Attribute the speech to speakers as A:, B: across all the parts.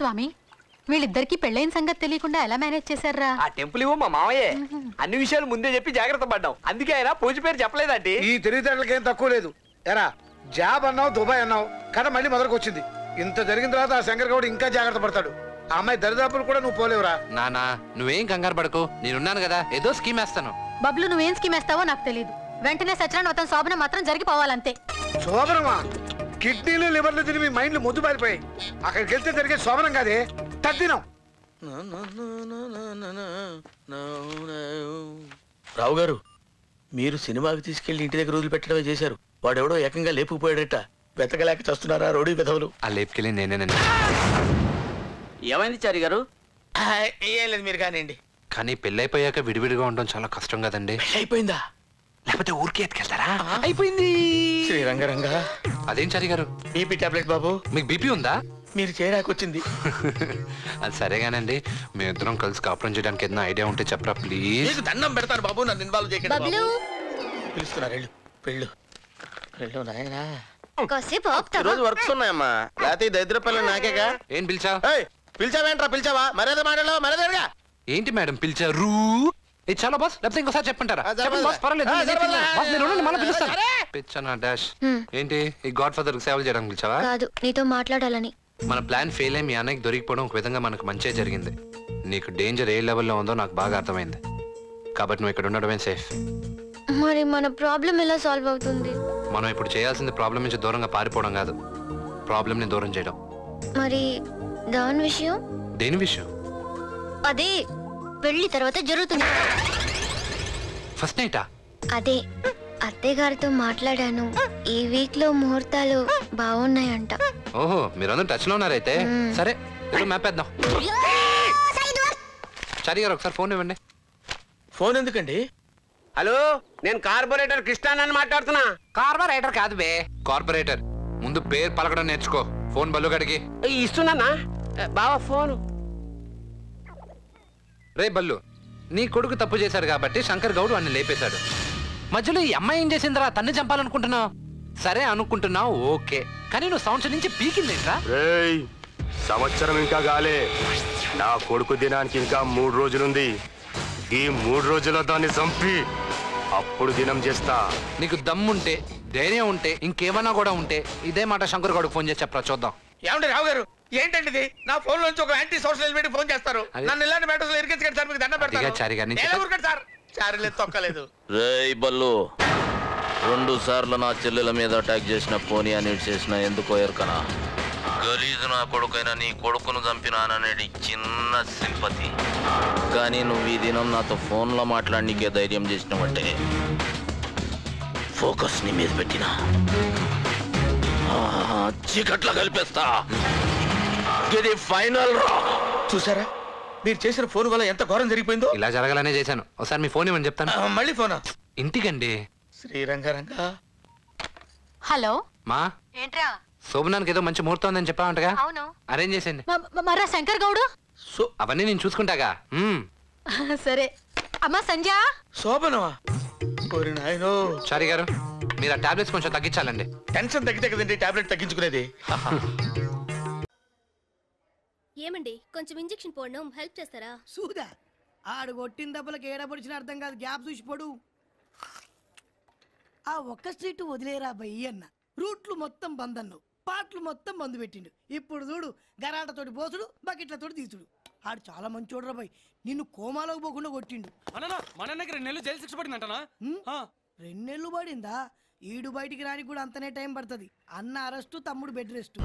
A: స్వామి, వీళ్ళిద్దరికి పెళ్ళైన సంగతి తెలియకుండా ఎలా మేనేజ్ చేశారా?
B: ఆ టెంపుల్ ఇవ్వ మా మావయ్యే అన్ని విషయాలు ముందే చెప్పి జాగ్రత్త పడ్డాం. అందుకే ఆయన పూజ పేరు చెప్పలేదండి.
C: ఈ తెలివితేటలకి ఏం తక్కువ లేదు. ఎరా జాబ్ అన్నావు, దుబాయ్ అన్నావు, కథ మళ్ళీ మొదలుకు వచ్చింది. ఇంత జరిగిన తర్వాత ఆ శంకర్ గౌడ్ ఇంకా జాగ్రత్త పడతాడు. ఆ అమ్మాయి దరిదాపులు కూడా నువ్వు పోలేవురా.
D: నానా నువ్వేం కంగారు పడకు, నేనున్నాను కదా, ఏదో స్కీమ్ వేస్తాను.
A: బబ్లు, నువ్వేం స్కీమ్ వేస్తావో నాకు తెలియదు. వెంటనే సత్యనారాయణ శోభనం మాత్రం జరిగిపోవాలంతే.
C: శోభనమా? కిడ్నీలు లివర్లు తిని మీ మైండ్లు మొద్దు పారిపోయాయి. అక్కడికి వెళ్తే జరిగే శోభనం కాదే, తద్దినం.
E: రావు గారు, మీరు సినిమాకి తీసుకెళ్లి ఇంటి దగ్గర వదిలి పెట్టడమే చేశారు. వాడెవడో ఏకంగా లేపుకుపోయాడట. వెతకలేక చస్తున్నారా రోడ్డు పెదవులు?
D: ఆ లేపుకెళ్ళి నేనేనండి.
B: ఏమైంది చారి గారు?
E: ఏం లేదు, మీరు కానివ్వండి.
D: కానీ పెళ్ళైపోయాక విడివిడిగా ఉండడం చాలా కష్టం కదండి.
E: అయిపోయిందా?
D: లేకపోతే ఊరికే ఎత్తుకెళ్తారా? అయిపోయింది.
E: శ్రీరంగరంగ,
D: అదేం చారి గారు?
E: బీపీ టాబ్లెట్ బాబు.
D: మీకు బీపీ ఉందా?
E: మీరు చేయడాకొచ్చింది.
D: అది సరేగానండి, మేమిద్దరం కలిసి కాపురం చేయడానికి ఏదైనా ఐడియా ఉంటే చెప్పరా ప్లీజ్.
E: నీకు దండం పెడతారు బాబు, నన్ను ఇన్వాల్వ్ చేయకండి. పిలుస్తున్నారు, వెళ్ళు వెళ్ళు వెళ్ళు నాయనా.
F: రోజు వర్క్స్ ఉన్నాయమ్మా, లేకపోతే దరిద్ర పిల్లలు నాకేగా.
D: ఏం పిలిచా?
F: పిలిచావేంట్రా? పిలిచావా? మర్యాద మాటలో మర్యాదగా.
D: ఏంటి మేడం పిలిచారు? ఇది చాలా బాస్, లేకపోతే ఇంకోసారి చెప్పంటారా? పిచ్చనా డాష్. ఏంటి ఈ గాడ్ ఫాదర్ కి సేవలు చేయడానికి పిలిచావా?
G: కాదు, నీతో మాట్లాడాలని.
D: మన ప్లాన్ ఫెయిల్ అయ్యి మీ అన్నకి దొరికిపోవడం ఒక విధంగా మనకు మంచే జరిగింది. నీకు డేంజర్ ఏ లెవెల్లో ఉందో నాకు బాగా అర్థమైంది. కాబట్టి నువ్వు ఇక్కడ ఉండడమే సేఫ్.
G: మరి మన ప్రాబ్లం ఎలా సాల్వ్ అవుతుంది?
D: మనం ఇప్పుడు చేయాల్సింది ప్రాబ్లం నుంచి దూరంగా పారిపోవడం కాదు, ప్రాబ్లం ని దూరం చేయడం.
G: మరి దాని విషయం?
D: దేని విషయం?
G: అదే పెళ్లి తర్వాత జరుగుతుంది.
D: ఫస్ట్ నైటా?
G: అదే అత్తయ్య గారితో మాట్లాడాను. ఈ వీక్ లో ముహూర్తాలు బాగున్నాయంట.
D: ఓహో, మీరందరూ టచ్ లో ఉన్నారైతే. సరే మ్యాప్ వేద్దాం. చారి గారు ఒకసారి ఫోన్ ఇవ్వండి.
E: ఫోన్ ఎందుకండి?
B: హలో, నేను కార్పొరేటర్ కృష్ణానని మాట్లాడుతున్నా.
D: కార్పొరేటర్ కాదు బే, కార్పొరేటర్. ముందు పేరు పలకడం నేర్చుకో. ఫోన్ బల్లుగడికి
B: ఇస్తున్నానా బావా ఫోన్.
D: రే బల్లు, నీ కొడుకు తప్పు చేశాడు కాబట్టి శంకర్ గౌడ్ వాడిని లేపేశాడు. మధ్యలో ఈ అమ్మాయి ఏం చేసిందిరా? తన్ని చంపాలనుకుంటున్నావు. సరే అనుకుంటున్నావు, ఓకే. కానీ నువ్వు సంవత్సరం నుంచి పీకిందేంట్రా?
F: సంవత్సరం ఇంకా గాలే. నా కొడుకు దినానికి ఇంకా 3 రోజులుంది. ఈ 3 రోజుల్లో దాన్ని చంపి అప్పుడు దినం చేస్తా.
D: నీకు దమ్ముంటే, ధైర్యం ఉంటే, ఇంకేమన్నా కూడా ఉంటే ఇదే మాట శంకర్ గౌడ్కి ఫోన్ చేసి చెప్పరా చూద్దాం.
E: ఏమంటే రావు గారు, ఏంటండి ఇది? నా ఫోన్ నుంచి ఒక యాంటీ సోషల్ ఎలిమెంట్ ఫోన్ చేస్తారు. నన్ను ఇలాంటి మ్యాటర్స్ లో ఇరికించకండి సార్, మీకు దండం పెడతాను. సార్ చారిలేదు, తొక్కలేదు.
H: రేయ్ బల్లు, 2 సార్లు నా చెల్లెల మీద అటాక్ చేసిన పోనీ అని చేసిన ఎందుకో ఎరకనా? గలీజు నా కొడుకైనా నీ కొడుకును చంపినాననేది చిన్న సింపతి. కానీ నువ్వు ఈ దినం నాతో ఫోన్లో మాట్లాడనీకే ధైర్యం చేసినవంటే ఫోకస్ నీ మీద పెట్టినా చీకట్లో కలిపేస్తా. ఇది ఫైనల్ రా.
E: చూసారా, మీరు చేసిన ఫోన్ వల్ల ఎంత ఘోరం జరిగిపోయిందో.
D: ఇలా జరగాలనే చేశాను. ఒకసారి మీ ఫోన్ ఇవ్వని చెప్తాను.
E: మళ్ళీ ఫోనా?
D: ఇంటికండి.
E: శ్రీరంగరంగ.
A: హలో
D: మా
A: ఏంట్రా?
D: శోభనానికి ఏదో మంచి ముహూర్తం ఉందని చెప్పావంటగా?
A: అవును,
D: అరేంజ్ చేసేయండి.
A: మరా శంకర్ గౌడు?
D: అవన్నీ నేను చూసుకుంటాగా.
A: సరే అమ్మా సంజ.
E: శోభనమా?
D: చారి గారు, మీరు ఆ టాబ్లెట్స్ కొంచెం తగ్గించాలండి.
E: టెన్షన్ తగ్గితే కదండి టాబ్లెట్ తగ్గించుకునేది.
I: ఏమండి, కొంచెం ఇంజెక్షన్ పోడడం హెల్ప్ చేస్తారా?
J: సూదా ఆడు కొట్టిన దెబ్బలకు ఏడబడిచిన అర్థం కాదు. గ్యాప్ చూసి పడు. ఆ ఒక్క స్ట్రీట్ వదిలేరా బయ్యి అన్న. రూట్లు మొత్తం బంద్ అన్నావు, పాటలు మొత్తం బంద్ పెట్టిండు. ఇప్పుడు చూడు, గరాటతోటి పోసుడు, బకెట్లతోటి తీసుడు. ఆడు చాలా మంచోడురా బాయ్, నిన్ను కోమాలోకి పోకుండా కొట్టిండు.
K: మన 2 నెలలు జైలు శిక్ష పడిందంటనా?
J: 2 నెలలు పడిందా? ఈడు బయటికి రానికి కూడా అంతనే టైం పడుతుంది. అన్న అరెస్టు, తమ్ముడు బెడ్ రెస్ట్.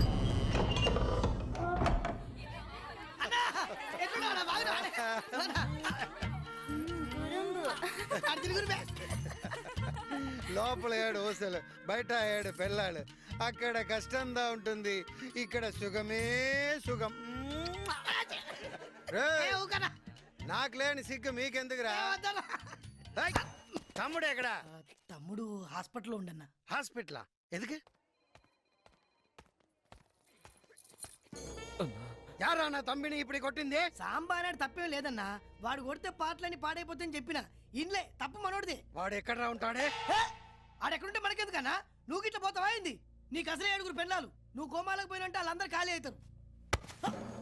C: లోపల 7 ఊసలు, బయట 7 పెళ్ళాళ్ళు. అక్కడ కష్టంగా ఉంటుంది, ఇక్కడ సుఖమే సుఖం. నాకు లేని సిగ్గు మీకెందుకురా? తమ్ముడు ఎక్కడ?
J: తమ్ముడు హాస్పిటల్లో ఉండన్నా.
C: హాస్పిటలా? ఎందుకు? యారా నా తమ్మిని ఇప్పుడు కొట్టింది?
J: సాంబారాడు తప్పేం లేదన్నా. వాడు కొడితే పాటలని పాడైపోతాయని చెప్పిన ఇన్లే. తప్పు మనోడిదే.
C: వాడు ఎక్కడరా ఉంటాడే?
J: ఆడెక్కడుంటే మనకెందుకన్నా? నువ్వు గిట్ల పోతావా ఏంది? నీకు అసలే 7 పెళ్ళాలు. నువ్వు కోమాలకు పోయినంటే వాళ్ళందరూ ఖాళీ అవుతారు.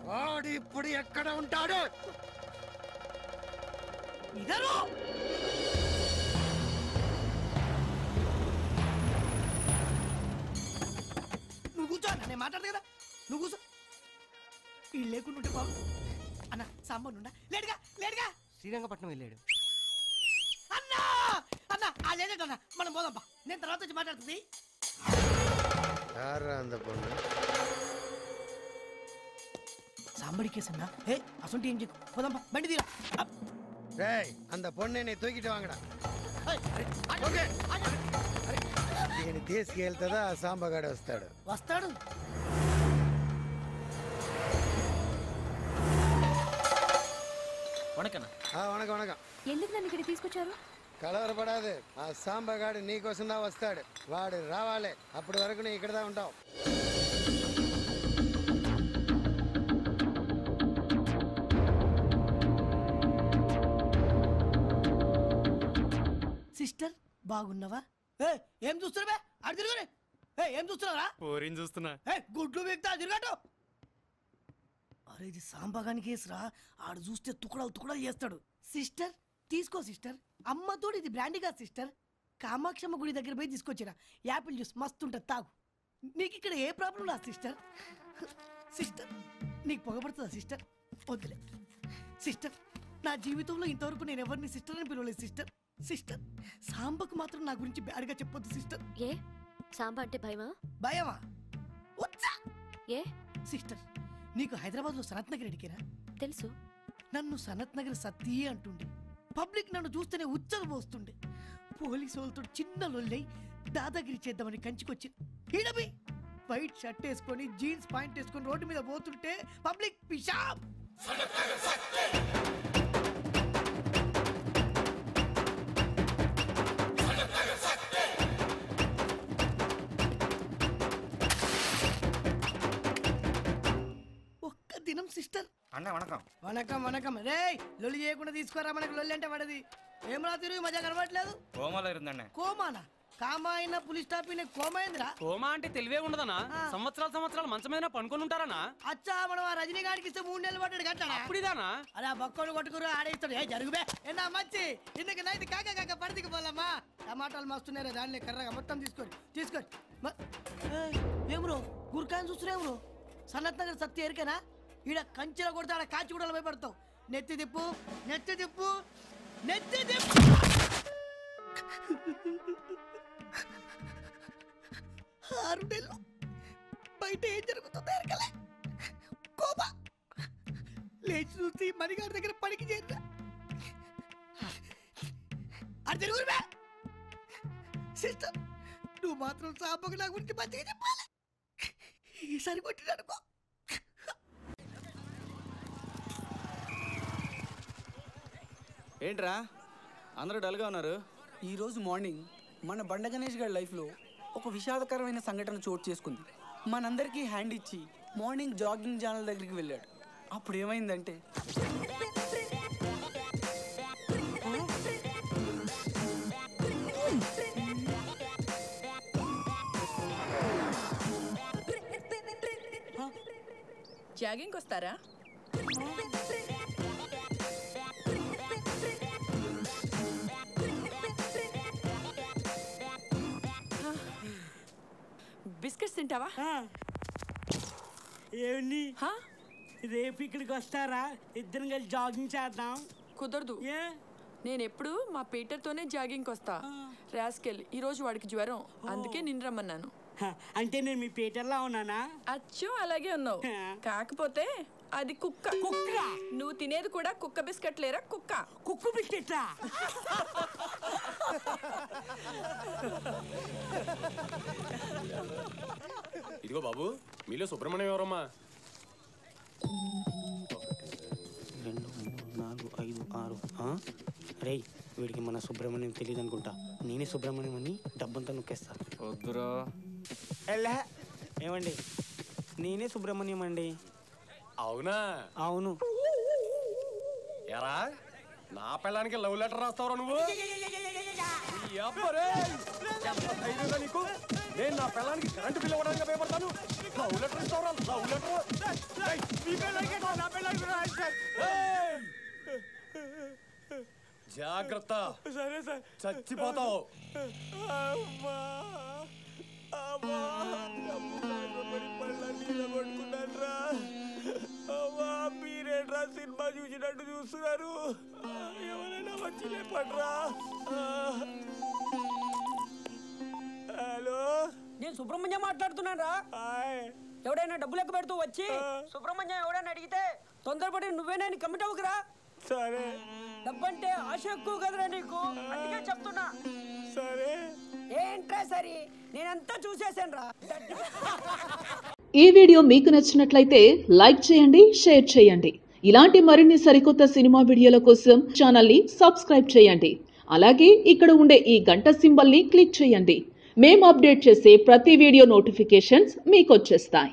C: వాడు ఇప్పుడు ఎక్కడ ఉంటాడు?
J: ఇదరు నువ్వు కూర్చో అన్న, నేను మాట్లాడదు కదా. నువ్వు కూర్చో. ఈ లేకుండా ఉంటే బాబు అన్న సాంబార్ ఉండా. లేడుగా లేడుగా
L: శ్రీరంగపట్నం వెళ్ళాడు.
J: అన్నా అన్న ఆ లేదన్నా, మనం పోదాంపా. నేను తర్వాత వచ్చి మాట్లాడుతుంది. సాంబడి కేసు అన్నా. ఏ అసలు ఏం చెప్పు, పోదాంపా, బండి తీరా.
L: அந்த பொண்ணை என்னை தூக்கிட்டு வாங்கடா. నేను తీసుకెళ్తుందా ఆ సాంబగాడు వస్తాడు.
J: వస్తాడు.
L: వణకం వణకం.
M: ఎందుకు నన్ను ఇక్కడ తీసుకొచ్చారు?
L: కలవరపడాదు, ఆ సాంబగాడు నీకోసం దా వస్తాడు. వాడు రావాలి, అప్పటి వరకు నీ ఇక్కడదా ఉంటావు.
J: సిస్టర్ బాగున్నావా? ఏం చూస్తున్నా అడు తిరుగురే. ఏం చూస్తున్నారా?
K: పోరిని చూస్తున్నా.
J: గుడ్లు వీక్తా తిరగటు. అరే ఇది సాంబగాని కేసురా, ఆడు చూస్తే తుకుడలు తుకుడలు చేస్తాడు. సిస్టర్ తీసుకో సిస్టర్. అమ్మతోడు ఇది బ్రాండీ కాదు సిస్టర్, కామాక్షమ్మ గుడి దగ్గర పోయి తీసుకొచ్చిరా. యాపిల్ జ్యూస్ మస్తు ఉంటుంది, తాగు. నీకు ఇక్కడ ఏ ప్రాబ్లం రా సిస్టర్. సిస్టర్ నీకు పొగపడుతుందా సిస్టర్? వద్దులే సిస్టర్, నా జీవితంలో ఇంతవరకు నేను ఎవరిని సిస్టర్ అని పిలవలేదు సిస్టర్. సిస్టర్ సాంబకు మాత్రం నా గురించి బ్యాడ్గా చెప్పొద్దు సిస్టర్.
M: ఏ సాంబ అంటే భయమా?
J: భయమా? వచ్చా
M: ఏ
J: సిస్టర్, నీకు హైదరాబాద్ లో సనత్ నగర్ ఎడికేనా?
M: తెలుసు.
J: నన్ను సనత్ నగర్ సతీ అంటుండే. పబ్లిక్ నన్ను చూస్తేనే ఉచ్చలు పోస్తుండే. పోలీసు వాళ్ళతో చిన్న లొల్లై దాదాగిరి చేద్దామని కంచికొచ్చి ఈడబి వైట్ షర్ట్ వేసుకొని జీన్స్ పాయింట్ వేసుకొని రోడ్డు మీద పోతుంటే పబ్లిక్ పిషాబ్. ఒక్క దినం సిస్టర్.
L: అన్న వణకం.
J: వణకం వణకం. రే లొల్లి చేయకుండా తీసుకోరా, మనకు లొల్లి అంటే పడది. ఏమరా తిరుగు మజా కనబడట్లేదు.
L: కోమాలో ఉందండి.
J: కోమానా? కామా అయినా పులిస్ స్టాప్ కోమైందిరా.
K: కోమా అంటే తెలివే ఉండదనా? సంవత్సరాలు మంచం మీద పనుకొని ఉంటారనా?
J: అచ్చా మనం ఆ రజనీకాంత్కి ఇస్తే 3 నెలలు పట్టాడు కట్టాడా?
K: అప్పుడిదానా?
J: అరే ఆ బక్కోడు కొట్టుకురు ఆడేస్తాడు. ఏ జరుగుబే ఎన్నా మంచి ఇందుకు నైట్ కాక పడిదికి పోలమ్మా. టమాటాలు మస్తున్నారా దాన్ని కర్రగా మొత్తం తీసుకోరి. ఏమ్రో గుర్కాయని చూస్తున్నా? సనత్ నగర్ సత్య ఎరికేనా? ఈడ కంచెల కొడితే ఆడ కాచి కూడా భయపడతావు. నెత్తి తిప్పు. 6 నెలలు బయట ఏం జరుగుతుందో ఎరకలే. కోపా లేచి చూసి మణిగారి దగ్గర పనికి చేరా. అది తిరుగురువే. సిస్టర్ నువ్వు మాత్రం సాంబకు నా గురించి మంచిగా చెప్పాలి. ఈసారి కొట్టిననుకో.
N: ఏంట్రా అందరూ డల్గా ఉన్నారు? ఈరోజు మార్నింగ్ మన బండ గణేష్ గారి లైఫ్లో ఒక విషాదకరమైన సంఘటన చోటు చేసుకుంది. మనందరికీ హ్యాండ్ ఇచ్చి మార్నింగ్ జాగింగ్ ఛానల్ దగ్గరికి వెళ్ళాడు. అప్పుడు ఏమైందంటే
O: జాగింగ్ వస్తారా? బిస్కెట్స్ తింటావా?
P: ఏమండి రేపు ఇక్కడికి వస్తారా? ఇద్దరం కలిసి జాగింగ్ చేద్దాం.
O: కుదరదు. నేను ఎప్పుడు మా పీటర్తోనే జాగింగ్కి వస్తా. రాస్కెల్ ఈరోజు వాడికి జ్వరం, అందుకే నిన్ను రమ్మన్నాను.
P: అంటే నేను మీ పీటర్లా ఉన్నానా?
O: అచ్చు అలాగే ఉన్నావు, కాకపోతే అది కుక్క.
P: కుక్క?
O: నువ్వు తినేది కూడా కుక్క బిస్కెట్ లేరా?
P: కుక్క బిస్కెట్లా?
Q: ఇదిగో బాబు, మీలో సుబ్రహ్మణ్యం ఎవరమ్మా?
N: 2, 3, 4, 5, 6. రే వీడికి మన సుబ్రహ్మణ్యం తెలియదు అనుకుంటా. నేనే సుబ్రహ్మణ్యం అని డబ్బంతా నొక్కేస్తా.
Q: వద్దురా.
N: ఏమండి నేనే సుబ్రహ్మణ్యం అండి.
Q: అవునా?
N: అవును.
Q: ఎరా నా పిల్లానికి లవ్ లెటర్ రాస్తావురా నువ్వు? నీకు నేను నా పిల్లానికి కరెంటు బిల్ ఇవ్వడానికి భయపడతాను. లవ్ లెటర్ ఇస్తావరా? లవ్ లెటర్ మీ పిల్లలకి నా పిల్లలకి రాయండి సార్. జాగ్రత్త. సరే సార్. చచ్చిపోతావు. అమ్మా అమ్మా పట్టుకున్నారా? అమ్మా మీరేట్రా సినిమా చూసినట్టు చూస్తున్నారు? ఎవరైనా వచ్చి లేపట్రా. హలో,
P: నేను సుబ్రహ్మణ్యం మాట్లాడుతున్నాను రా. ఎవడైనా డబ్బులు లెక్క పెడుతూ వచ్చి సుబ్రహ్మణ్యం ఎవడైనా అడిగితే తొందరపడి నువ్వేనా కమిట్ అవ్వకురా.
Q: సరే.
P: డబ్బంటే ఆశ ఎక్కువ కదరా నీకు, అందుకే చెప్తున్నా.
Q: సరే.
P: ఏంట్రా సరే, నేనంతా చూసేసాను రా.
R: ఈ వీడియో మీకు నచ్చినట్లయితే లైక్ చేయండి, షేర్ చేయండి. ఇలాంటి మరిన్ని సరికొత్త సినిమా వీడియోల కోసం ఛానల్ని సబ్స్క్రైబ్ చేయండి. అలాగే ఇక్కడ ఉండే ఈ గంట సింబల్ని క్లిక్ చేయండి. మేము అప్డేట్ చేసే ప్రతి వీడియో నోటిఫికేషన్స్ మీకు వచ్చేస్తాయి.